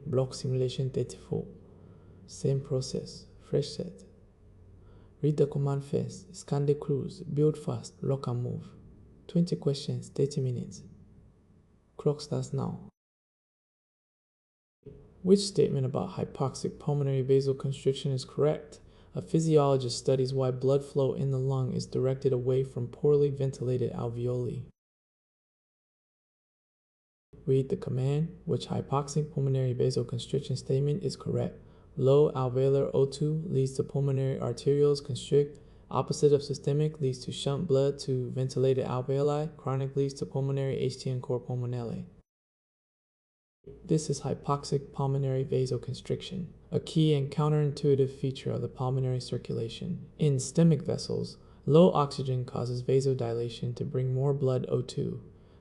Block simulation 34. Same process, fresh set. Read the command first, scan the clues, build fast, lock and move. 20 questions, 30 minutes. Clock starts now. Which statement about hypoxic pulmonary vasoconstriction is correct? A physiologist studies why blood flow in the lung is directed away from poorly ventilated alveoli. Read the command. Which hypoxic pulmonary vasoconstriction statement is correct? Low alveolar O2 leads to pulmonary arterioles constrict. Opposite of systemic leads to shunt blood to ventilated alveoli. Chronic leads to pulmonary HTN cor pulmonale. This is hypoxic pulmonary vasoconstriction, a key and counterintuitive feature of the pulmonary circulation. In systemic vessels, low oxygen causes vasodilation to bring more blood O2.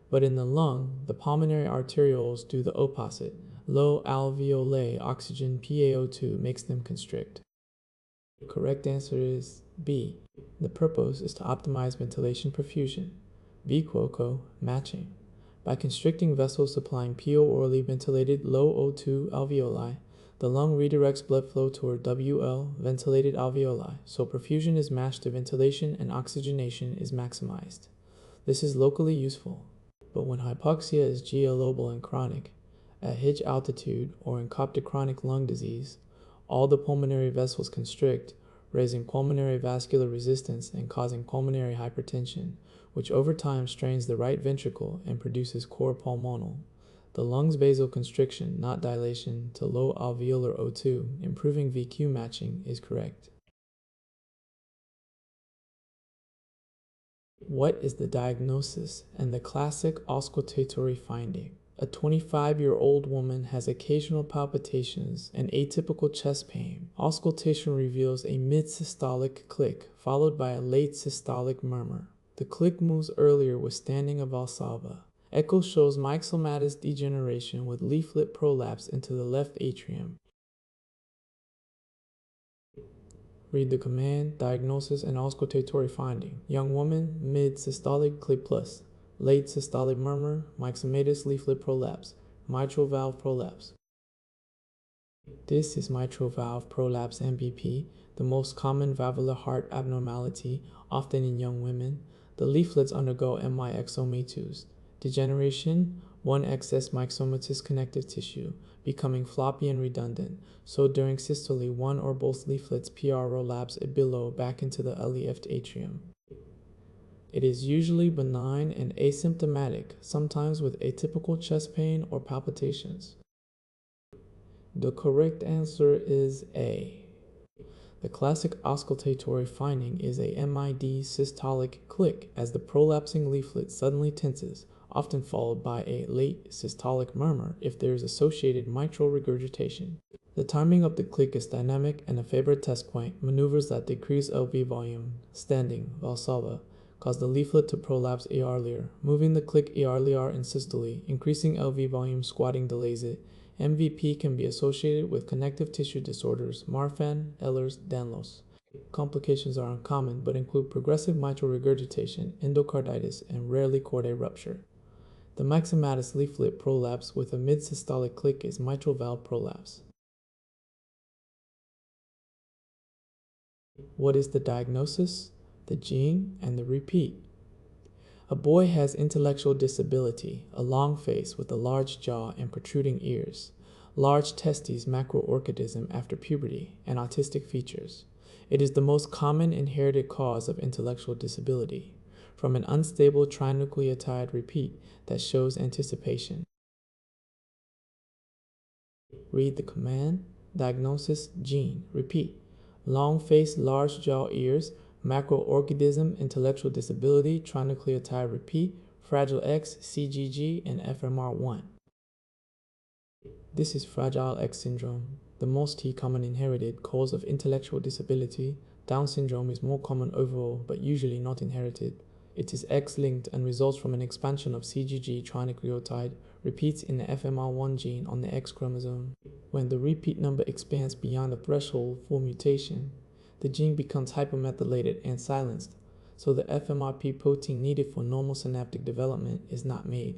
But in the lung, the pulmonary arterioles do the opposite. Low alveoli oxygen PaO2 makes them constrict. The correct answer is B. The purpose is to optimize ventilation perfusion. B. Quoco, matching. By constricting vessels supplying PO orally ventilated low O2 alveoli, the lung redirects blood flow toward WL ventilated alveoli, so perfusion is matched to ventilation and oxygenation is maximized. This is locally useful. But when hypoxia is global and chronic, at Hitch altitude or in coptic lung disease, all the pulmonary vessels constrict, raising pulmonary vascular resistance and causing pulmonary hypertension, which over time strains the right ventricle and produces cor pulmonale. The lung's vasoconstriction, not dilation, to low alveolar O2, improving VQ matching, is correct. What is the diagnosis and the classic auscultatory finding? A 25-year-old woman has occasional palpitations and atypical chest pain. Auscultation reveals a mid-systolic click followed by a late systolic murmur. The click moves earlier with standing of Valsalva. Echo shows myxomatous degeneration with leaflet prolapse into the left atrium. Read the command, diagnosis, and auscultatory finding. Young woman, mid-systolic click plus. Late systolic murmur, myxomatous leaflet prolapse, mitral valve prolapse. This is mitral valve prolapse MVP, the most common valvular heart abnormality, often in young women. The leaflets undergo myxomatous degeneration, one excess myxomatous connective tissue, becoming floppy and redundant, so during systole one or both leaflets prolapse below back into the left atrium. It is usually benign and asymptomatic, sometimes with atypical chest pain or palpitations. The correct answer is A. The classic auscultatory finding is a MID systolic click as the prolapsing leaflet suddenly tenses, often followed by a late systolic murmur if there is associated mitral regurgitation. The timing of the click is dynamic, and a favorite test point, maneuvers that decrease LV volume, standing, Valsalva, cause the leaflet to prolapse earlier, moving the click earlier in systole, increasing LV volume squatting delays it. MVP can be associated with connective tissue disorders, Marfan, Ehlers, Danlos. Complications are uncommon but include progressive mitral regurgitation, endocarditis, and rarely chordae rupture. The myxomatous leaflet prolapse with a mid-systolic click is mitral valve prolapse. What is the diagnosis, the gene, and the repeat? A boy has intellectual disability, a long face with a large jaw and protruding ears, large testes macroorchidism after puberty, and autistic features. It is the most common inherited cause of intellectual disability, from an unstable trinucleotide repeat that shows anticipation. Read the command, diagnosis, gene, repeat. Long face, large jaw, ears, macroorchidism, intellectual disability, trinucleotide repeat, Fragile X, CGG, and FMR1. This is Fragile X syndrome, the most common inherited cause of intellectual disability. Down syndrome is more common overall, but usually not inherited. It is X-linked and results from an expansion of CGG trinucleotide repeats in the FMR1 gene on the X chromosome. When the repeat number expands beyond the threshold for mutation, the gene becomes hypermethylated and silenced, so the FMRP protein needed for normal synaptic development is not made.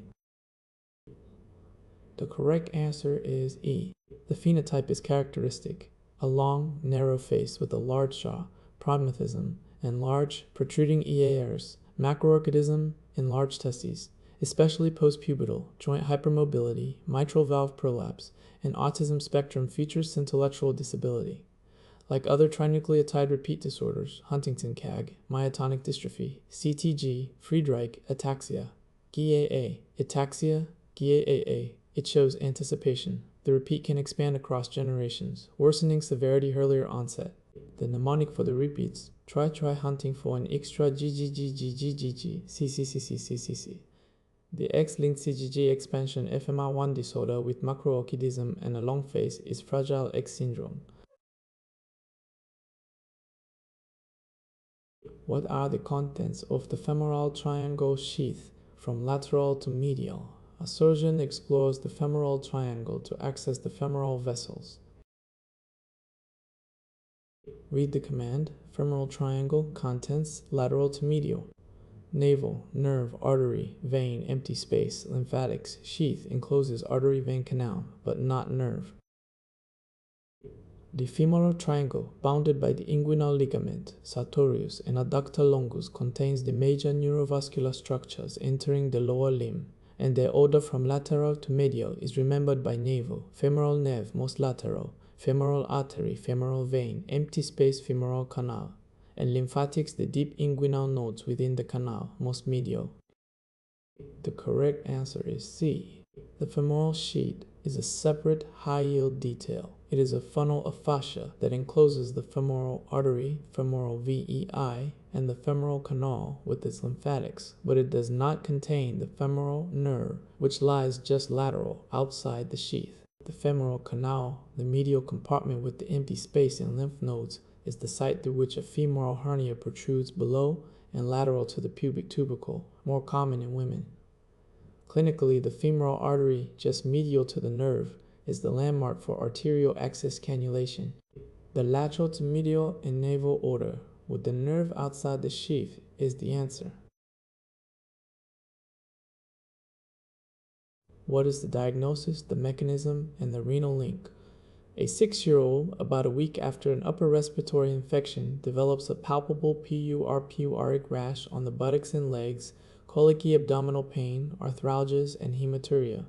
The correct answer is E. The phenotype is characteristic: a long, narrow face with a large jaw, primordialism, and large, protruding ears, macroorchidism, and large testes, especially postpubertal, joint hypermobility, mitral valve prolapse, and autism spectrum features intellectual disability. Like other trinucleotide repeat disorders, Huntington CAG, myotonic dystrophy, CTG, Friedreich ataxia, GAA, ataxia, GAA, it shows anticipation. The repeat can expand across generations, worsening severity earlier onset. The mnemonic for the repeats: try hunting for an extra GGGGGGG, CCCCCCC. The X-linked CGG expansion FMR1 disorder with macroorchidism and a long face is Fragile X syndrome. What are the contents of the femoral triangle sheath from lateral to medial? A surgeon explores the femoral triangle to access the femoral vessels. Read the command. Femoral triangle, contents, lateral to medial. Navel, nerve, artery, vein, empty space, lymphatics, sheath, encloses artery vein canal, but not nerve. The femoral triangle, bounded by the inguinal ligament, sartorius, and adductor longus, contains the major neurovascular structures entering the lower limb, and their order from lateral to medial is remembered by navel, femoral nerve, most lateral, femoral artery, femoral vein, empty space, femoral canal, and lymphatics, the deep inguinal nodes within the canal, most medial. The correct answer is C. The femoral sheath is a separate high-yield detail. It is a funnel of fascia that encloses the femoral artery, femoral VEI, and the femoral canal with its lymphatics, but it does not contain the femoral nerve, which lies just lateral, outside the sheath. The femoral canal, the medial compartment with the empty space and lymph nodes, is the site through which a femoral hernia protrudes below and lateral to the pubic tubercle, more common in women. Clinically, the femoral artery just medial to the nerve is the landmark for arterial access cannulation. The lateral to medial and navel order, with the nerve outside the sheath, is the answer. What is the diagnosis, the mechanism, and the renal link? A 6-year-old, about a week after an upper respiratory infection, develops a palpable purpuric rash on the buttocks and legs, colicky abdominal pain, arthralgias, and hematuria.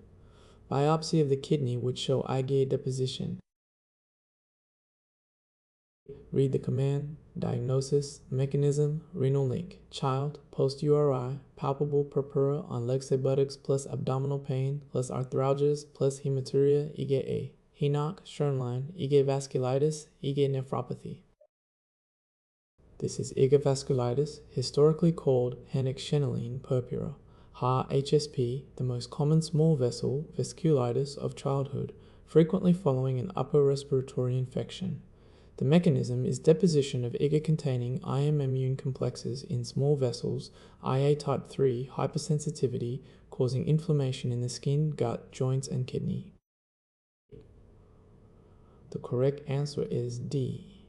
Biopsy of the kidney would show IgA deposition. Read the command. Diagnosis, mechanism, renal link. Child, post-URI, palpable purpura on legs and buttocks plus abdominal pain plus arthralgias plus hematuria, IgA. Henoch, Schernlein, IgA vasculitis, IgA nephropathy. This is IgA vasculitis, historically called Henoch-Schönlein purpura. HSP, the most common small vessel vasculitis of childhood, frequently following an upper respiratory infection. The mechanism is deposition of IgA-containing IM immune complexes in small vessels, IA type 3 hypersensitivity, causing inflammation in the skin, gut, joints, and kidney. The correct answer is D.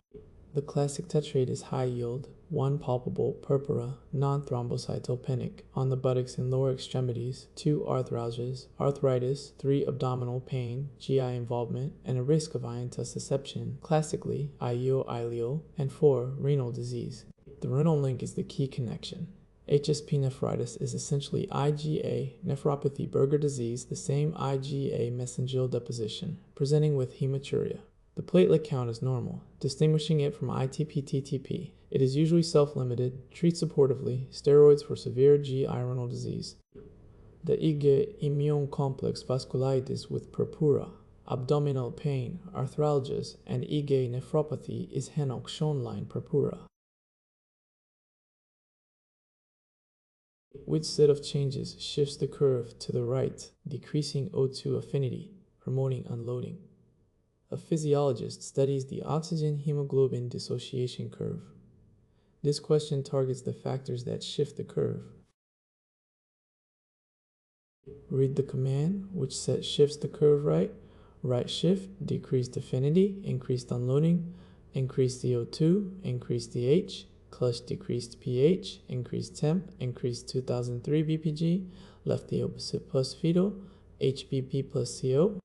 The classic tetrade is high yield, 1 palpable purpura, non-thrombocytopenic on the buttocks and lower extremities, 2 arthralgias, arthritis, 3 abdominal pain, GI involvement, and a risk of iron intussusception, classically ileal, and 4 renal disease. The renal link is the key connection. HSP nephritis is essentially IgA nephropathy Berger disease, the same IgA mesangial deposition, presenting with hematuria. The platelet count is normal, distinguishing it from ITP-TTP. It is usually self-limited, treats supportively, steroids for severe GI renal disease. The IgA immune complex vasculitis with purpura, abdominal pain, arthralgias, and IgA nephropathy is Henoch-Schönlein purpura. Which set of changes shifts the curve to the right, decreasing O2 affinity, promoting unloading? A physiologist studies the oxygen-hemoglobin dissociation curve. This question targets the factors that shift the curve. Read the command, which set shifts the curve right. Right shift, decreased affinity, increased unloading, increased CO2, increased DH, clutch decreased pH, increased temp, increased 2003 BPG, left the opposite plus fetal, HBP plus CO.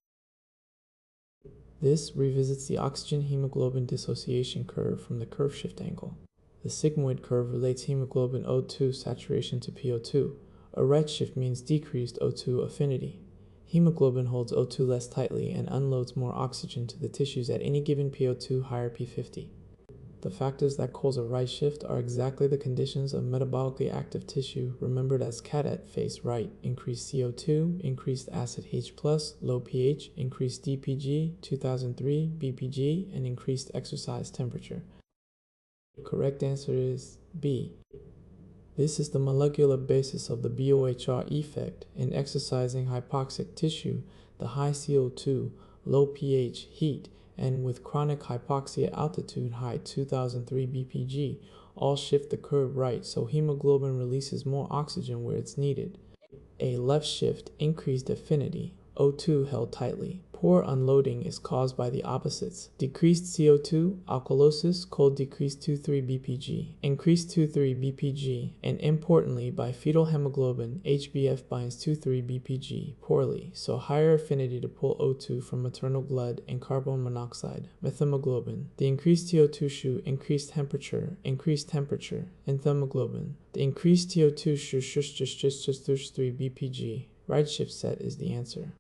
This revisits the oxygen hemoglobin dissociation curve from the curve shift angle. The sigmoid curve relates hemoglobin O2 saturation to PO2. A redshift means decreased O2 affinity. Hemoglobin holds O2 less tightly and unloads more oxygen to the tissues at any given PO2 higher P50. The factors that cause a right shift are exactly the conditions of metabolically active tissue remembered as CADAT face right: increased CO2, increased acid H+, low pH, increased DPG, 2003 BPG, and increased exercise temperature. The correct answer is B. This is the molecular basis of the BOHR effect. In exercising hypoxic tissue, the high CO2, low pH, heat, and with chronic hypoxia altitude high 2003 BPG all shift the curve right, so hemoglobin releases more oxygen where it's needed. A left shift, increased affinity, O2 held tightly. Poor unloading is caused by the opposites: decreased CO2, alkalosis, cold decreased 2,3 BPG, increased 2,3 BPG, and importantly by fetal hemoglobin, HbF binds 2,3 BPG poorly, so higher affinity to pull O2 from maternal blood and carbon monoxide, methemoglobin. The increased CO2 shoe, increased temperature, and themoglobin. The increased CO2 shoe, 3 BPG. Right shift set is the answer.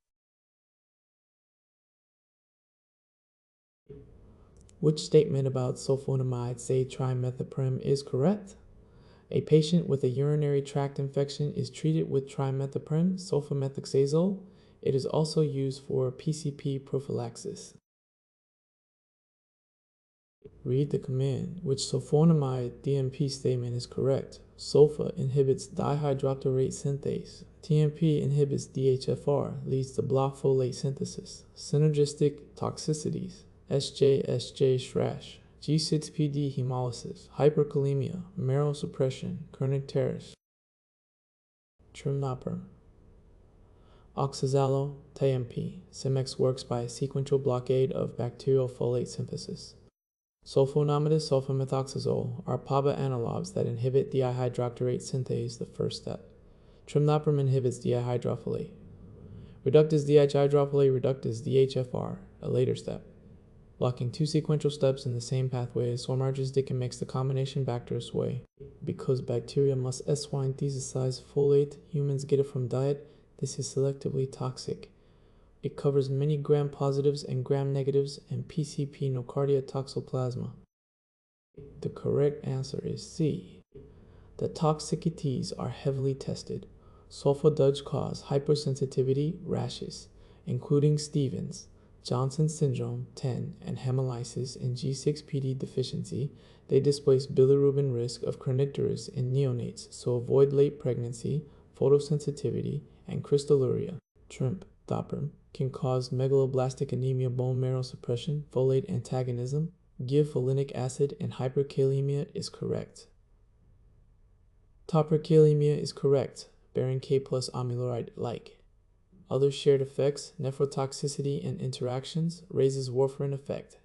Which statement about sulfonamide, say trimethoprim, is correct? A patient with a urinary tract infection is treated with trimethoprim, sulfamethoxazole. It is also used for PCP prophylaxis. Read the command. Which sulfonamide DMP statement is correct? Sulfa inhibits dihydrooctanoate synthase. TMP inhibits DHFR, leads to block folate synthesis. Synergistic toxicities: SJ/SJ/, G6PD hemolysis, hyperkalemia, marrow suppression, kernicterus. Trimnoprim. Oxazalo, TMP. Cimex works by a sequential blockade of bacterial folate synthesis. Sulfonamide sulfamethoxazole are PABA analogs that inhibit dihydrooctanoate synthase, the first step. Trimnoprim inhibits dihydrofolate. Reductase dihydrofolate reductase DHFR, a later step. Blocking two sequential steps in the same pathway, somargisdic makes the combination bacterial way. Because bacteria must S-synthesize folate, humans get it from diet. This is selectively toxic. It covers many gram-positives and gram-negatives and PCP nocardia toxoplasma. The correct answer is C. The toxicities are heavily tested. Sulfa cause hypersensitivity, rashes, including Stevens, Johnson syndrome 10, and hemolysis in G6PD deficiency. They displace bilirubin risk of kernicterus in neonates, so avoid late pregnancy, photosensitivity, and crystalluria. Trimnoprim can cause megaloblastic anemia, bone marrow suppression, folate antagonism. Give folinic acid, and hyperkalemia is correct. Hyperkalemia is correct, bearing K plus amiloride-like. Other shared effects: nephrotoxicity and interactions, raises warfarin effect.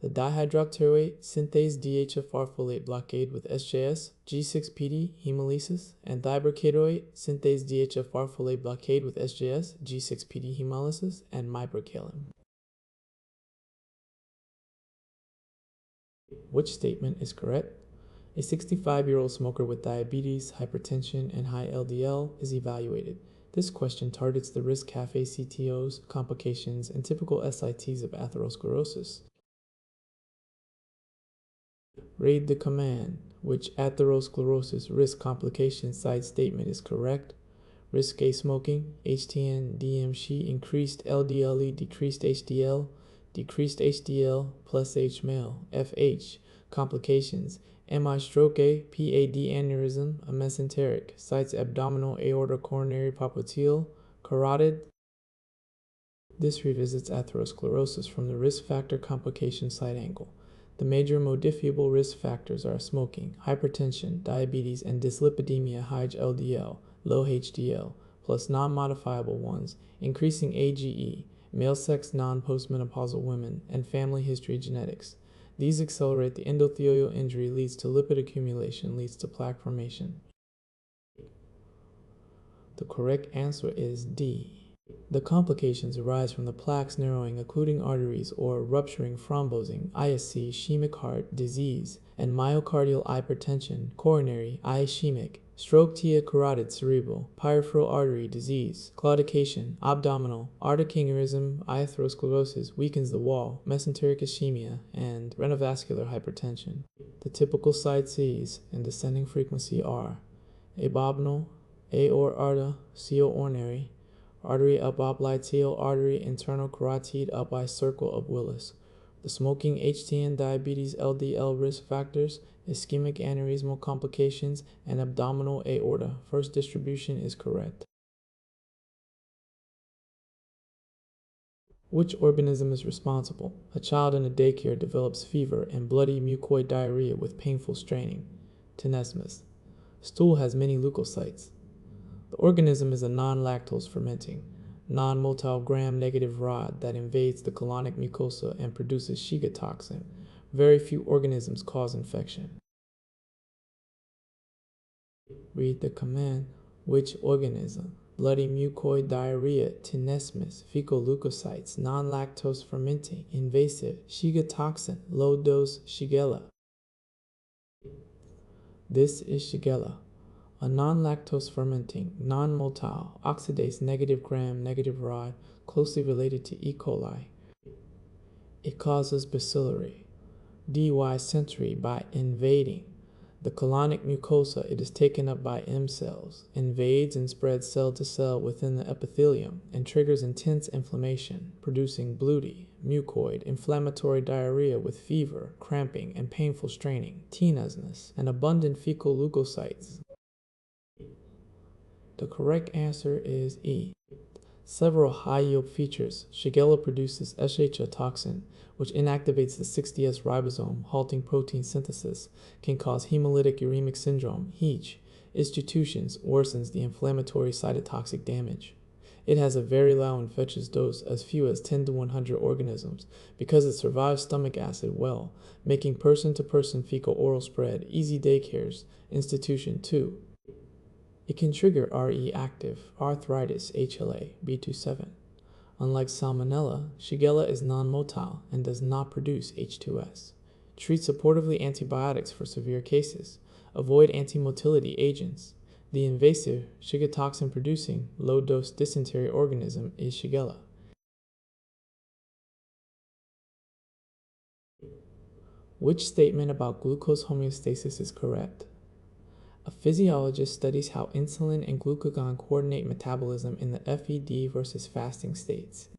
The dihydrooctanoate synthase DHFR folate blockade with SJS, G6PD hemolysis, and dibercadoate synthase DHFR folate blockade with SJS, G6PD hemolysis, and miberkalim. Which statement is correct? A 65-year-old smoker with diabetes, hypertension, and high LDL is evaluated. This question targets the risk cafe CTOs, complications, and typical SITs of atherosclerosis. Read the command. Which atherosclerosis risk complication side statement is correct? Risk A smoking, HTN, DMC, increased LDLE, decreased HDL plus H male, FH. Complications: MI stroke A, PAD aneurysm, a mesenteric, sites abdominal aorta coronary popliteal, carotid. This revisits atherosclerosis from the risk factor complication side angle. The major modifiable risk factors are smoking, hypertension, diabetes, and dyslipidemia, high LDL, low HDL, plus non-modifiable ones, increasing AGE, male sex non-postmenopausal women, and family history genetics. These accelerate the endothelial injury, leads to lipid accumulation, leads to plaque formation. The correct answer is D. The complications arise from the plaques narrowing occluding arteries or rupturing thrombosing ISC ischemic heart disease and myocardial hypertension coronary ischemic stroke tia carotid cerebral peripheral artery disease claudication abdominal aortic aneurysm atherosclerosis weakens the wall mesenteric ischemia and renovascular hypertension. The typical side Cs in descending frequency are abominal aorta coronary artery abopliteal artery internal carotid up by circle of Willis. The smoking, HTN, diabetes, LDL risk factors, ischemic aneurysmal complications, and abdominal aorta. First distribution is correct. Which organism is responsible? A child in a daycare develops fever and bloody mucoid diarrhea with painful straining. Tenesmus. Stool has many leukocytes. The organism is a non-lactose fermenting, non-motile gram-negative rod that invades the colonic mucosa and produces Shiga toxin. Very few organisms cause infection. Read the command. Which organism? Bloody mucoid diarrhea, tenesmus, fecal leukocytes, non-lactose fermenting, invasive, Shiga toxin, low-dose Shigella. This is Shigella, a non-lactose fermenting, non-motile, oxidase negative gram-negative rod closely related to E. coli. It causes bacillary, dysentery by invading the colonic mucosa. It is taken up by M cells, invades and spreads cell to cell within the epithelium, and triggers intense inflammation, producing bloody, mucoid, inflammatory diarrhea with fever, cramping, and painful straining, tenesmus, and abundant fecal leukocytes. The correct answer is E. Several high-yield features. Shigella produces SHA toxin, which inactivates the 60S ribosome, halting protein synthesis, can cause hemolytic uremic syndrome, HEACH. Institutions worsens the inflammatory cytotoxic damage. It has a very low infectious dose, as few as 10 to 100 organisms, because it survives stomach acid well, making person-to-person fecal oral spread, easy daycares. Institution 2. It can trigger RE-active arthritis HLA B27. Unlike Salmonella, Shigella is non-motile and does not produce H2S. Treat supportively antibiotics for severe cases. Avoid antimotility agents. The invasive, Shiga toxin-producing, low-dose dysentery organism is Shigella. Which statement about glucose homeostasis is correct? A physiologist studies how insulin and glucagon coordinate metabolism in the FED versus fasting states.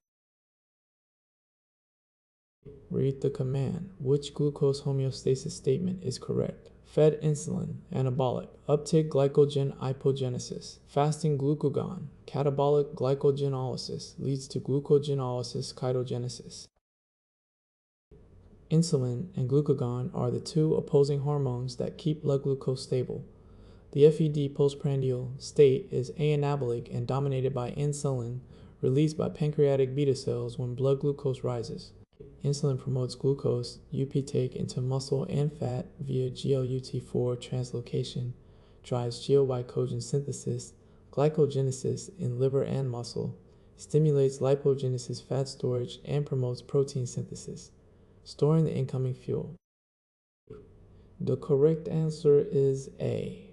Read the command. Which glucose homeostasis statement is correct? Fed insulin, anabolic, uptake glycogen hypogenesis, fasting glucagon, catabolic glycogenolysis leads to glucogenolysis ketogenesis. Insulin and glucagon are the two opposing hormones that keep blood glucose stable. The FED postprandial state is anabolic and dominated by insulin released by pancreatic beta cells when blood glucose rises. Insulin promotes glucose uptake into muscle and fat via GLUT4 translocation, drives glycogen synthesis, glycogenesis in liver and muscle, stimulates lipogenesis fat storage, and promotes protein synthesis, storing the incoming fuel. The correct answer is A.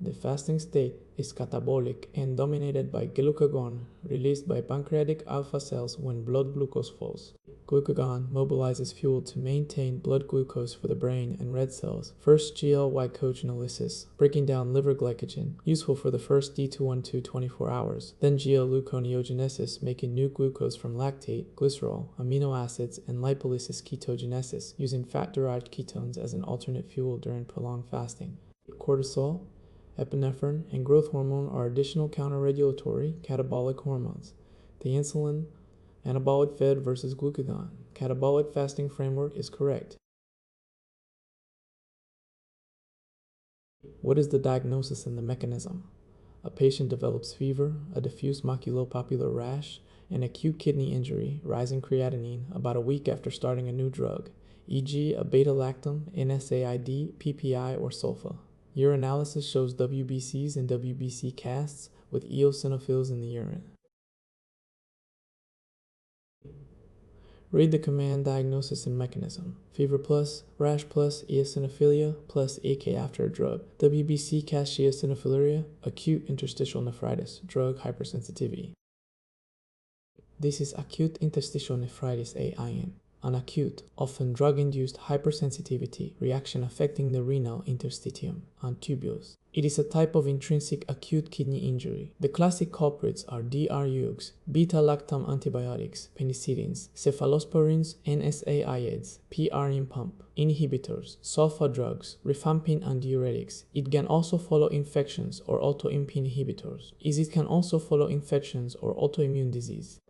The fasting state is catabolic and dominated by glucagon released by pancreatic alpha cells when blood glucose falls. Glucagon mobilizes fuel to maintain blood glucose for the brain and red cells. First glycogenolysis, breaking down liver glycogen, useful for the first D212 24 hours. Then gluconeogenesis, making new glucose from lactate, glycerol, amino acids, and lipolysis ketogenesis, using fat-derived ketones as an alternate fuel during prolonged fasting. Cortisol, epinephrine, and growth hormone are additional counter-regulatory catabolic hormones. The insulin, anabolic fed versus glucagon, catabolic fasting framework is correct. What is the diagnosis and the mechanism? A patient develops fever, a diffuse maculopapular rash, an acute kidney injury, rising creatinine about a week after starting a new drug, e.g. a beta-lactam, NSAID, PPI, or sulfa. Urinalysis shows WBCs and WBC casts with eosinophils in the urine. Read the command diagnosis and mechanism. Fever plus, rash plus, eosinophilia plus AK after a drug. WBC cassia eosinophilia, acute interstitial nephritis, drug hypersensitivity. This is acute interstitial nephritis AIN, an acute, often drug-induced hypersensitivity reaction affecting the renal interstitium and tubules. It is a type of intrinsic acute kidney injury. The classic culprits are DRUs, beta-lactam antibiotics, penicillins, cephalosporins, NSAIDs, PRN pump, inhibitors, sulfa drugs, rifampin and diuretics. It can also follow infections or autoimmune inhibitors. It can also follow infections or autoimmune disease.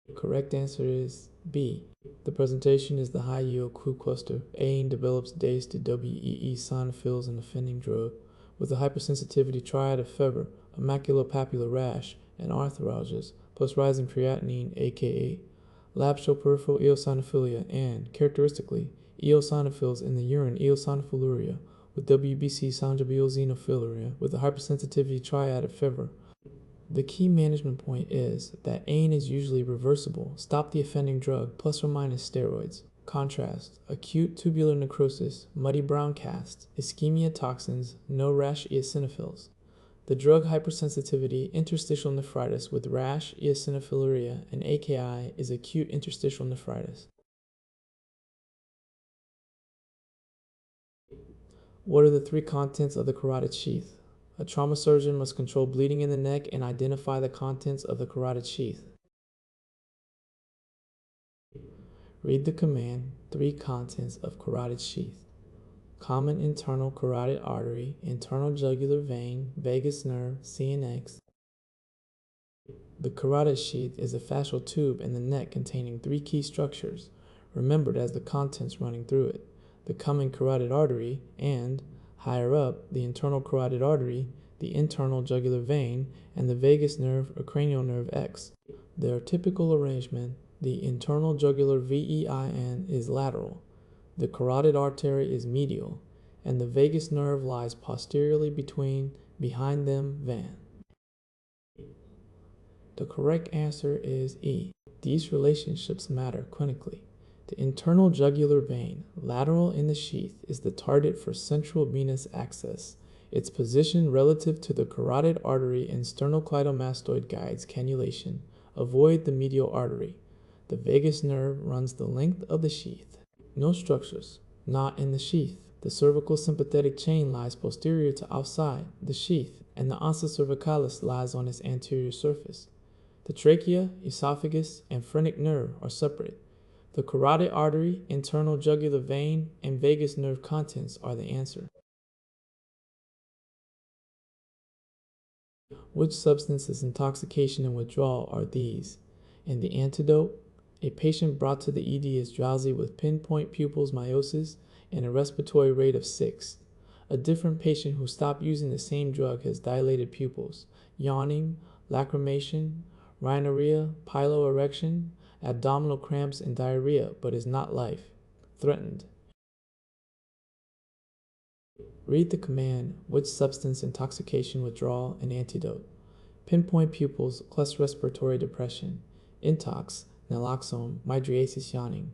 The correct answer is B. The presentation is the high-yield clue cluster. AIN develops days to WEE eosinophils and offending drug, with a hypersensitivity triad of fever, a maculopapular rash, and arthralgias, plus rising creatinine, aka labs show peripheral eosinophilia and, characteristically, eosinophils in the urine eosinophiluria, with WBC eosinophilia with a hypersensitivity triad of fever. The key management point is that AIN is usually reversible, stop the offending drug, plus or minus steroids. Contrast, acute tubular necrosis, muddy brown cast, ischemia toxins, no rash eosinophils. The drug hypersensitivity, interstitial nephritis with rash, eosinophiluria, and AKI is acute interstitial nephritis. What are the three contents of the carotid sheath? A trauma surgeon must control bleeding in the neck and identify the contents of the carotid sheath. Read the command, three contents of carotid sheath. Common internal carotid artery, internal jugular vein, vagus nerve, CNX. The carotid sheath is a fascial tube in the neck containing three key structures, remembered as the contents running through it: the common carotid artery and, higher up, the internal carotid artery, the internal jugular vein, and the vagus nerve or cranial nerve X. Their typical arrangement: the internal jugular vein is lateral, the carotid artery is medial, and the vagus nerve lies posteriorly behind them van. The correct answer is E. These relationships matter clinically. The internal jugular vein, lateral in the sheath, is the target for central venous access. Its position relative to the carotid artery and sternocleidomastoid guides cannulation. Avoid the medial artery. The vagus nerve runs the length of the sheath. No structures. Not in the sheath. The cervical sympathetic chain lies posterior to outside the sheath, and the ossa cervicalis lies on its anterior surface. The trachea, esophagus, and phrenic nerve are separate. The carotid artery, internal jugular vein, and vagus nerve contents are the answer. Which substances, intoxication, and withdrawal are these? In the antidote, a patient brought to the ED is drowsy with pinpoint pupils miosis and a respiratory rate of 6. A different patient who stopped using the same drug has dilated pupils, yawning, lacrimation, rhinorrhea, piloerection, abdominal cramps, and diarrhea, but is not life-threatened. Read the command, which substance, intoxication, withdrawal, and antidote. Pinpoint pupils, plus respiratory depression. Intox, naloxone, mydriasis, yawning.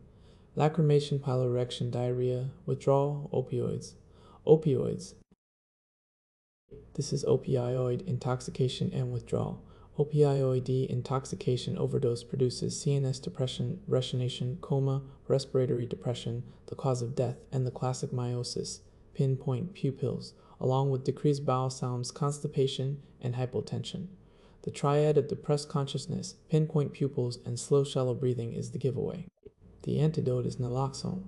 Lacrimation, piloerection, diarrhea. Withdrawal, opioids. Opioids. This is opioid intoxication and withdrawal. Opioid intoxication overdose produces CNS depression, resignation, coma, respiratory depression, the cause of death, and the classic miosis, pinpoint pupils, along with decreased bowel sounds, constipation, and hypotension. The triad of depressed consciousness, pinpoint pupils, and slow shallow breathing is the giveaway. The antidote is naloxone,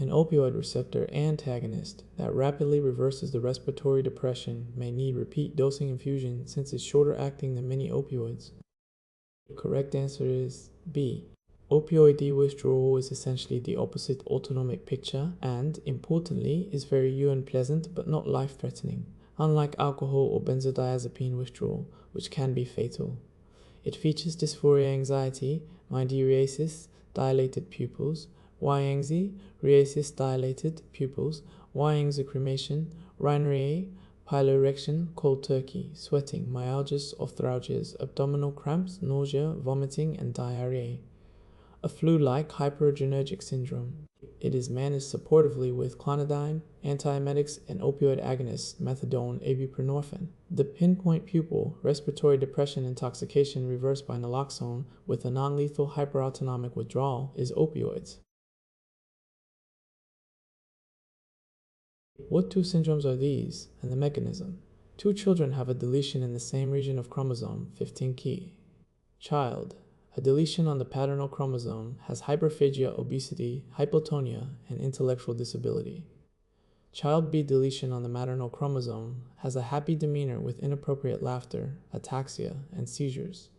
an opioid receptor antagonist that rapidly reverses the respiratory depression, may need repeat dosing infusion since it's shorter acting than many opioids. The correct answer is B. Opioid withdrawal is essentially the opposite autonomic picture and, importantly, is very unpleasant but not life-threatening, unlike alcohol or benzodiazepine withdrawal, which can be fatal. It features dysphoria, anxiety, mydriasis, dilated pupils, Y-anxie, rheasis, dilated pupils, Y-anxicrimation, rhinorrhea, piloerection, cold turkey, sweating, myalgias, arthralgias, abdominal cramps, nausea, vomiting, and diarrhea. a flu-like hypererginergic syndrome. It is managed supportively with clonidine, antiemetics, and opioid agonists, methadone, ibuprofen. The pinpoint pupil respiratory depression intoxication reversed by naloxone with a non-lethal hyperautonomic withdrawal is opioids. What two syndromes are these, and the mechanism? Two children have a deletion in the same region of chromosome 15q. Child. A deletion on the paternal chromosome has hyperphagia, obesity, hypotonia, and intellectual disability. Child B deletion on the maternal chromosome has a happy demeanor with inappropriate laughter, ataxia, and seizures.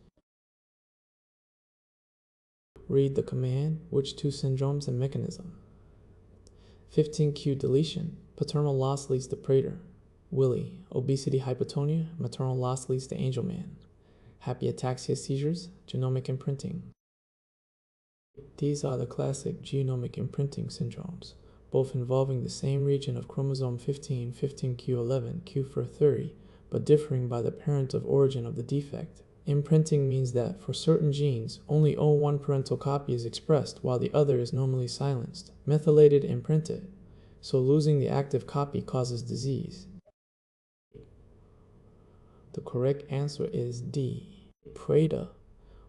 Read the command, which two syndromes and mechanism. 15q deletion, paternal loss leads to prater. Willie, obesity, hypotonia, maternal loss leads to Angelman. Happy ataxia seizures, genomic imprinting. These are the classic genomic imprinting syndromes, both involving the same region of chromosome 15, 15q11, q430, but differing by the parent of origin of the defect. Imprinting means that for certain genes, only one parental copy is expressed while the other is normally silenced, methylated, imprinted, so losing the active copy causes disease. The correct answer is D. Prater.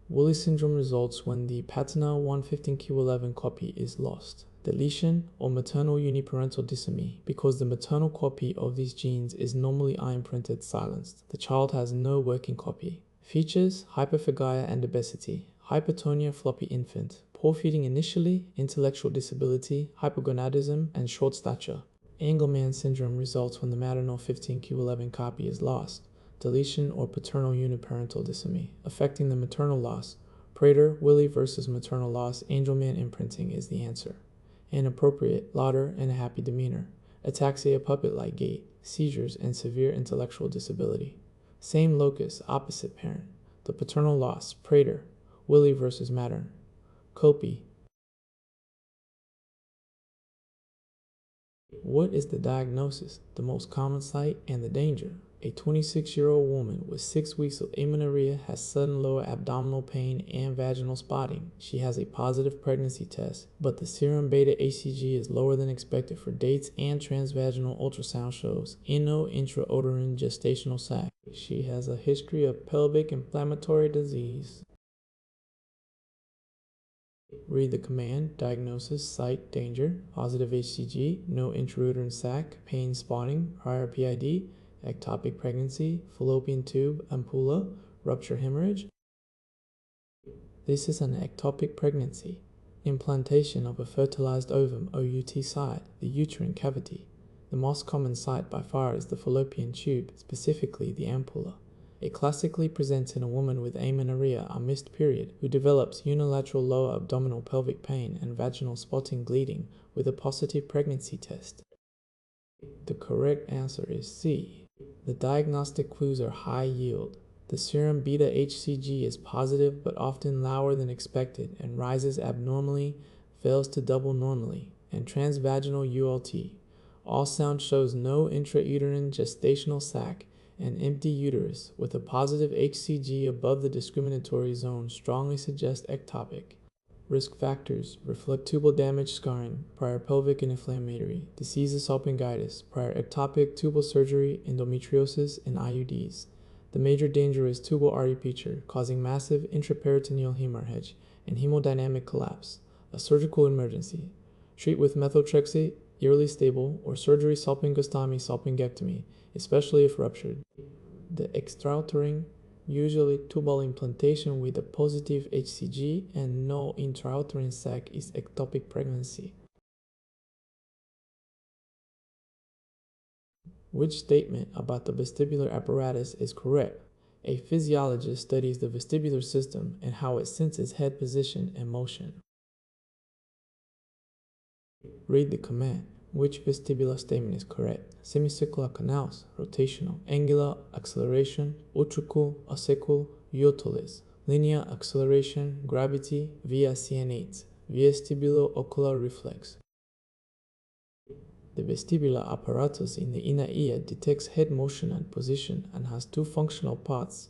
Woolley syndrome results when the paternal 115q11 copy is lost. Deletion or maternal uniparental disomy, because the maternal copy of these genes is normally imprinted silenced. The child has no working copy. Features: hyperphagia and obesity, hypertonia, floppy infant, poor feeding initially, intellectual disability, hypogonadism, and short stature. Angelman syndrome results when the maternal 15q11 copy is lost. Deletion or paternal uniparental disomy, affecting the maternal loss. Prater, Willie versus maternal loss, Angelman imprinting is the answer. Inappropriate, laughter, and a happy demeanor. Ataxia, puppet-like gait, seizures, and severe intellectual disability. Same locus, opposite parent. The paternal loss, Prater, Willie versus matern. Copy. What is the diagnosis, the most common site, and the danger? A 26-year-old woman with 6 weeks of amenorrhea has sudden lower abdominal pain and vaginal spotting. She has a positive pregnancy test, but the serum beta-HCG is lower than expected for dates, and transvaginal ultrasound shows intrauterine gestational sac. She has a history of pelvic inflammatory disease. Read the command, diagnosis, site, danger, positive HCG, no intrauterine sac, pain, spotting, prior PID, ectopic pregnancy, fallopian tube, ampulla, rupture hemorrhage. This is an ectopic pregnancy, implantation of a fertilized ovum OUT site, the uterine cavity. The most common site by far is the fallopian tube, specifically the ampulla. It classically presents in a woman with amenorrhea, a missed period, who develops unilateral lower abdominal pelvic pain and vaginal spotting bleeding with a positive pregnancy test. The correct answer is C. The diagnostic clues are high yield. The serum beta-HCG is positive but often lower than expected and rises abnormally, fails to double normally, and transvaginal ULT. Ultrasound shows no intrauterine gestational sac and empty uterus with a positive HCG above the discriminatory zone strongly suggests ectopic. Risk factors: reflect tubal damage, scarring, prior pelvic and inflammatory, disease of salpingitis, prior ectopic, tubal surgery, endometriosis, and IUDs. The major danger is tubal artery rupture, causing massive intraperitoneal hemorrhage and hemodynamic collapse, a surgical emergency. Treat with methotrexate, yearly stable, or surgery salpingostomy, salpingectomy, especially if ruptured. The extrauterine, usually tubal implantation with a positive HCG and no intrauterine sac, is ectopic pregnancy. Which statement about the vestibular apparatus is correct? A physiologist studies the vestibular system and how it senses head position and motion. Read the command. Which vestibular statement is correct? Semicircular canals, rotational, angular acceleration, utricle, ossicle, uotalis, linear acceleration, gravity, via CN8, vestibulo-ocular reflex. The vestibular apparatus in the inner ear detects head motion and position and has two functional parts.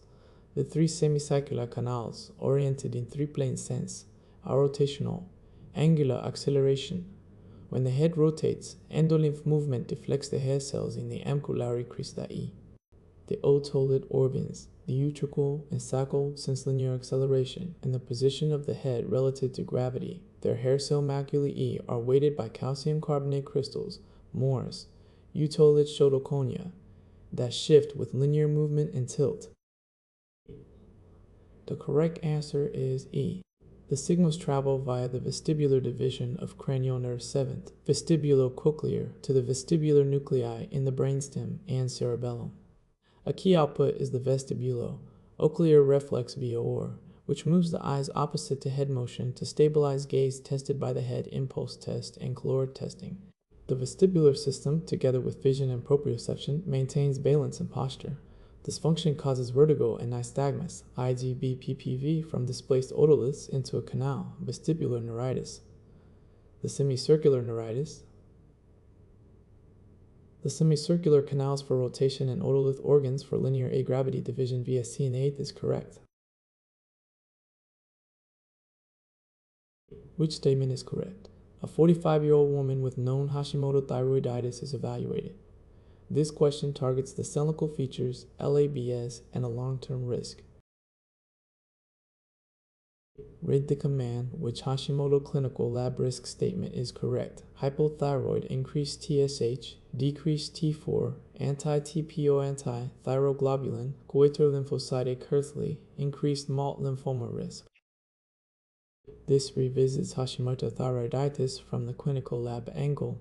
The three semicircular canals, oriented in three-plane sense, Rotational, angular acceleration. When the head rotates, endolymph movement deflects the hair cells in the ampullary cristae. The otolid organs, the utricle and sacral sense linear acceleration, and the position of the head relative to gravity. Their hair cell maculae are weighted by calcium carbonate crystals, mores, utolid pseudoconia, that shift with linear movement and tilt. The correct answer is E. The signals travel via the vestibular division of cranial nerve 7th, vestibulocochlear, to the vestibular nuclei in the brainstem and cerebellum. A key output is the vestibulo-ocular reflex via or, which moves the eyes opposite to head motion to stabilize gaze tested by the head impulse test and caloric testing. The vestibular system, together with vision and proprioception, maintains balance and posture. Dysfunction causes vertigo and nystagmus, IgB-PPV, from displaced otoliths into a canal, vestibular neuritis. The semicircular neuritis. The semicircular canals for rotation and otolith organs for linear agravity division via C and 8 is correct. Which statement is correct? A 45-year-old woman with known Hashimoto thyroiditis is evaluated. This question targets the clinical features, LABS, and a long-term risk. Read the command which Hashimoto clinical lab risk statement is correct. Hypothyroid, increased TSH, decreased T4, anti-TPO anti-thyroglobulin, goiter lymphocytic hearthley, increased MALT lymphoma risk. This revisits Hashimoto thyroiditis from the clinical lab angle.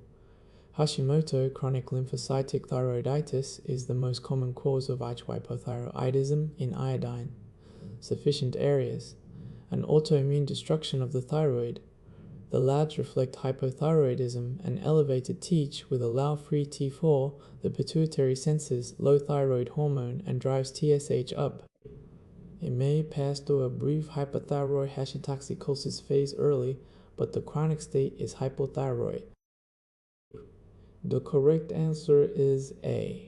Hashimoto chronic lymphocytic thyroiditis is the most common cause of hypothyroidism in iodine sufficient areas, an autoimmune destruction of the thyroid. The labs reflect hypothyroidism and elevated TH with a allow-free T4. The pituitary senses low thyroid hormone and drives TSH up. It may pass through a brief hypothyroid hashitoxicosis phase early, but the chronic state is hypothyroid. The correct answer is A.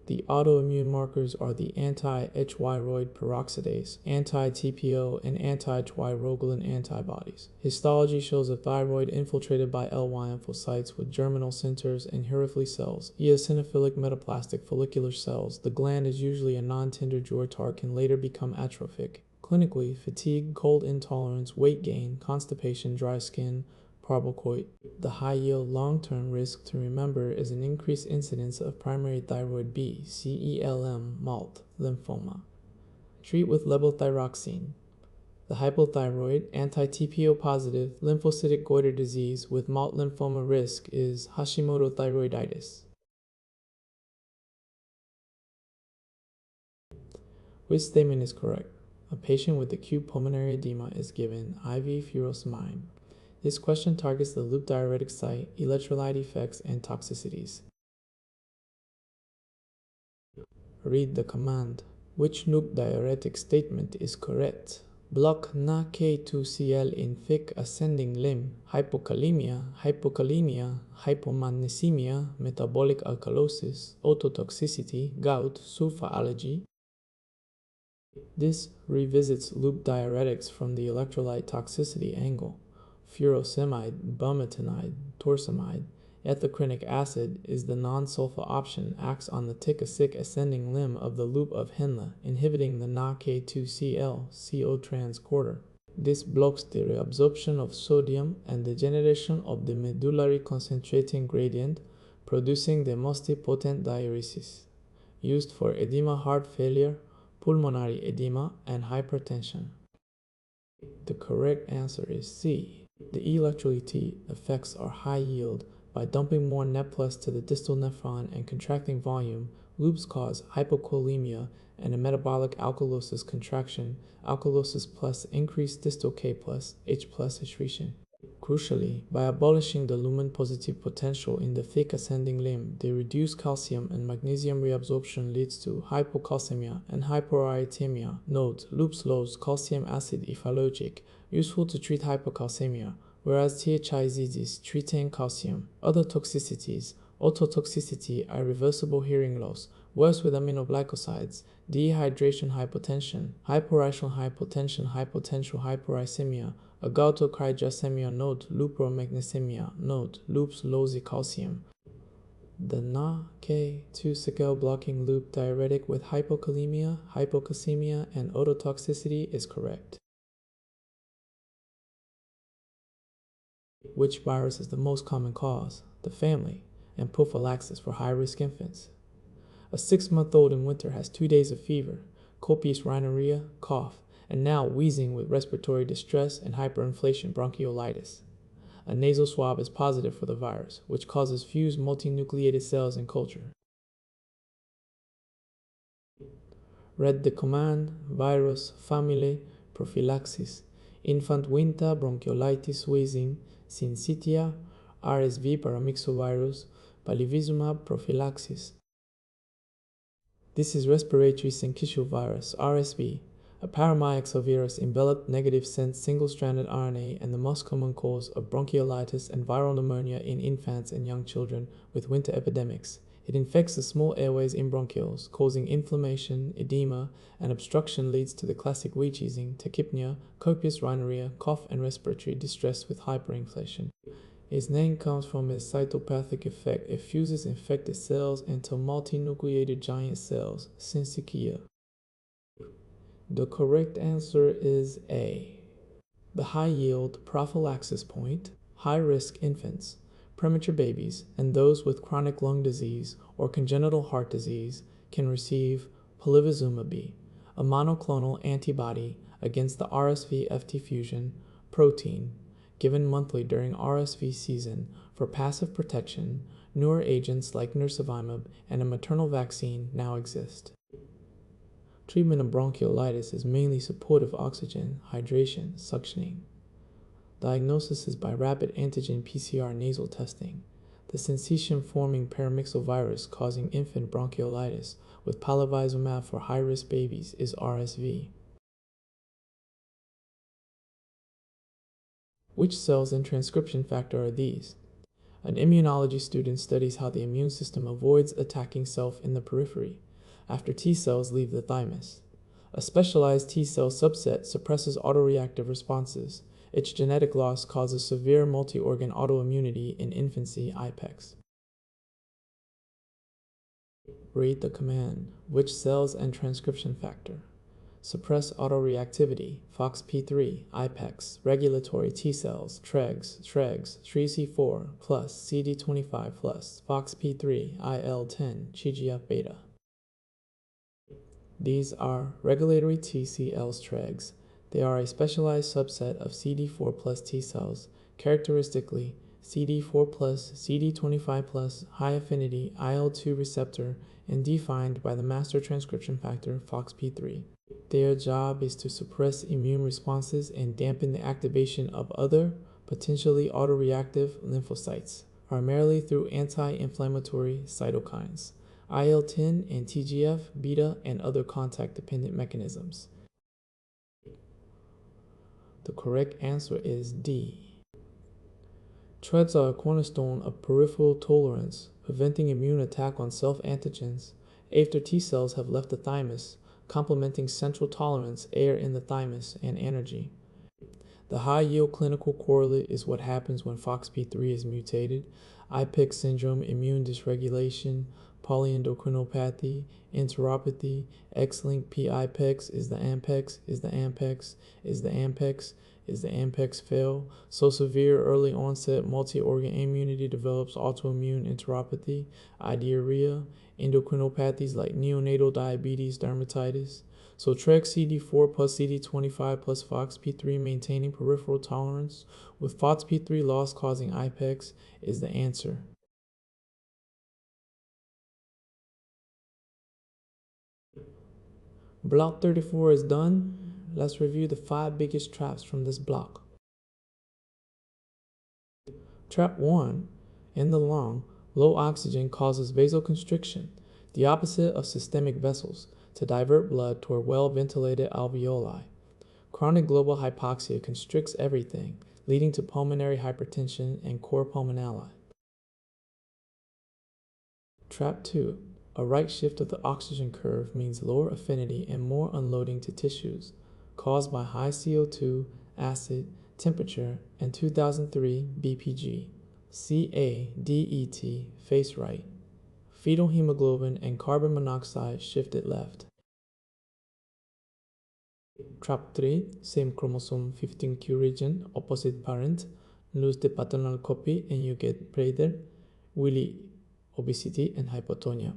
The autoimmune markers are the anti-hyroid peroxidase, anti-TPO, and anti-thyroglobulin antibodies. Histology shows a thyroid infiltrated by LY lymphocytes with germinal centers and Heurifly cells, eosinophilic metaplastic follicular cells. The gland is usually a non-tender Jurtar, can later become atrophic. Clinically, fatigue, cold intolerance, weight gain, constipation, dry skin, parbocoit. The high-yield long-term risk to remember is an increased incidence of primary thyroid B, CELM, MALT, lymphoma. Treat with levothyroxine. The hypothyroid, anti-TPO positive, lymphocytic goiter disease with MALT lymphoma risk is Hashimoto thyroiditis. Which statement is correct? A patient with acute pulmonary edema is given IV furosemide. This question targets the loop diuretic site, electrolyte effects, and toxicities. Read the command. Which loop diuretic statement is correct? Block Na-K2Cl in thick ascending limb, hypokalemia, hypomagnesemia, metabolic alkalosis, ototoxicity, gout, sulfa allergy. This revisits loop diuretics from the electrolyte toxicity angle. Furosemide, bumetanide, torsemide. Ethacrynic acid is the non-sulfa option, acts on the thick ascending limb of the loop of Henle, inhibiting the Na-K2Cl CO transporter. This blocks the reabsorption of sodium and the generation of the medullary concentrating gradient, producing the most potent diuresis, used for edema, heart failure, pulmonary edema, and hypertension. The correct answer is C. The electrolyte effects are high yield. By dumping more NET+ to the distal nephron and contracting volume, loops cause hypokalemia and a metabolic alkalosis contraction, alkalosis plus increased distal K+, H+ excretion. Crucially, by abolishing the lumen-positive potential in the thick ascending limb, the reduced calcium and magnesium reabsorption leads to hypocalcemia and hyperarrhythmia. Note, loop slows calcium acid StepLogic, useful to treat hypocalcemia, whereas THIZ is treating calcium. Other toxicities: ototoxicity, irreversible hearing loss, worse with aminoglycosides, dehydration, hypotension, hypertension, hypotensial hyperuricemia, Agaltocrydrocemia note, lupromagnesemia note, loops lozi calcium. The Na-K2 blocking loop diuretic with hypokalemia, hypocalcemia, and ototoxicity is correct. Which virus is the most common cause, the family, and prophylaxis for high-risk infants? A 6-month-old in winter has 2 days of fever, copious rhinorrhea, cough, and now wheezing with respiratory distress and hyperinflation bronchiolitis. A nasal swab is positive for the virus, which causes fused multinucleated cells in culture. Read the command virus family prophylaxis, infant winter bronchiolitis wheezing, syncytia, RSV paramyxovirus, palivizumab prophylaxis. This is respiratory syncytial virus, RSV, a paramyxovirus enveloped negative sense single-stranded RNA and the most common cause of bronchiolitis and viral pneumonia in infants and young children with winter epidemics. It infects the small airways in bronchioles, causing inflammation, edema, and obstruction leads to the classic wheezing, tachypnea, copious rhinorrhea, cough, and respiratory distress with hyperinflation. Its name comes from its cytopathic effect. It fuses infected cells into multinucleated giant cells, syncytia. The correct answer is A. The high-yield prophylaxis point, high-risk infants, premature babies, and those with chronic lung disease or congenital heart disease can receive palivizumab, a monoclonal antibody against the RSV-FT fusion protein, given monthly during RSV season for passive protection. Newer agents like nirsevimab and a maternal vaccine now exist. Treatment of bronchiolitis is mainly supportive oxygen, hydration, suctioning. Diagnosis is by rapid antigen PCR nasal testing. The syncytium-forming paramyxovirus causing infant bronchiolitis with palivizumab for high-risk babies is RSV. Which cells and transcription factor are these? An immunology student studies how the immune system avoids attacking self in the periphery after T cells leave the thymus. A specialized T cell subset suppresses autoreactive responses. Its genetic loss causes severe multi-organ autoimmunity in infancy IPEX. Read the command, which cells and transcription factor? Suppress autoreactivity, FOXP3, IPEX, regulatory T cells, TREGs, 3C4+, CD25+, FOXP3, IL-10, TGF-beta. These are regulatory T cells, TREGs. They are a specialized subset of CD4+ T cells, characteristically CD4+, CD25+, high affinity IL-2 receptor, and defined by the master transcription factor FOXP3. Their job is to suppress immune responses and dampen the activation of other, potentially autoreactive lymphocytes, primarily through anti-inflammatory cytokines, IL-10 and TGF-beta, and other contact-dependent mechanisms. The correct answer is D. TREGs are a cornerstone of peripheral tolerance, preventing immune attack on self-antigens after T cells have left the thymus, complementing central tolerance, air in the thymus, and energy. The high-yield clinical correlate is what happens when FOXP3 is mutated: IPEX syndrome, immune dysregulation, polyendocrinopathy, enteropathy, X-linked P-IPEX. Is the AMPEX? Is the AMPEX? Is the AMPEX? Is the AMPEX fail? So severe early onset multi-organ immunity develops autoimmune enteropathy, diarrhea, endocrinopathies like neonatal diabetes, dermatitis. So TREG CD4 plus CD25 plus FOXP3 maintaining peripheral tolerance with FOXP3 loss causing IPEX is the answer. Block 34 is done. Let's review the 5 biggest traps from this block. Trap 1. In the lung, low oxygen causes vasoconstriction, the opposite of systemic vessels, to divert blood toward well-ventilated alveoli. Chronic global hypoxia constricts everything, leading to pulmonary hypertension and cor pulmonale. Trap 2. A right shift of the oxygen curve means lower affinity and more unloading to tissues, caused by high CO2, acid, temperature, and 2003 BPG. CADET face right. Fetal hemoglobin and carbon monoxide shifted left. Trap 3, same chromosome 15q region, opposite parent. Lose the paternal copy and you get Prader, Willi, obesity and hypotonia.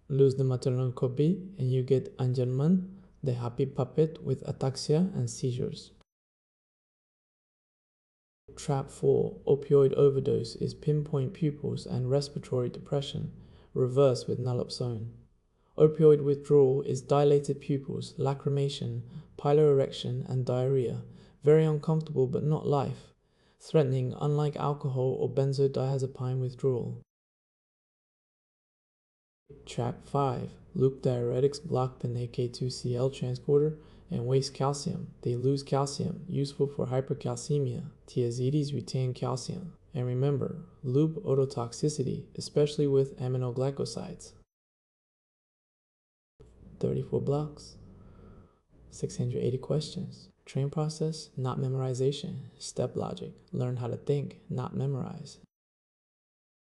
Lose the maternal copy and you get Angelman, the happy puppet with ataxia and seizures. Trap 4, opioid overdose is pinpoint pupils and respiratory depression, reverse with naloxone. Opioid withdrawal is dilated pupils, lacrimation, piloerection, and diarrhea. Very uncomfortable but not life-threatening, unlike alcohol or benzodiazepine withdrawal. Trap 5. Loop diuretics block the AK2Cl transporter and waste calcium. They lose calcium, useful for hypercalcemia. Thiazides retain calcium. And remember, loop ototoxicity, especially with aminoglycosides. 34 blocks, 680 questions. Train process, not memorization. StepLogic, learn how to think, not memorize.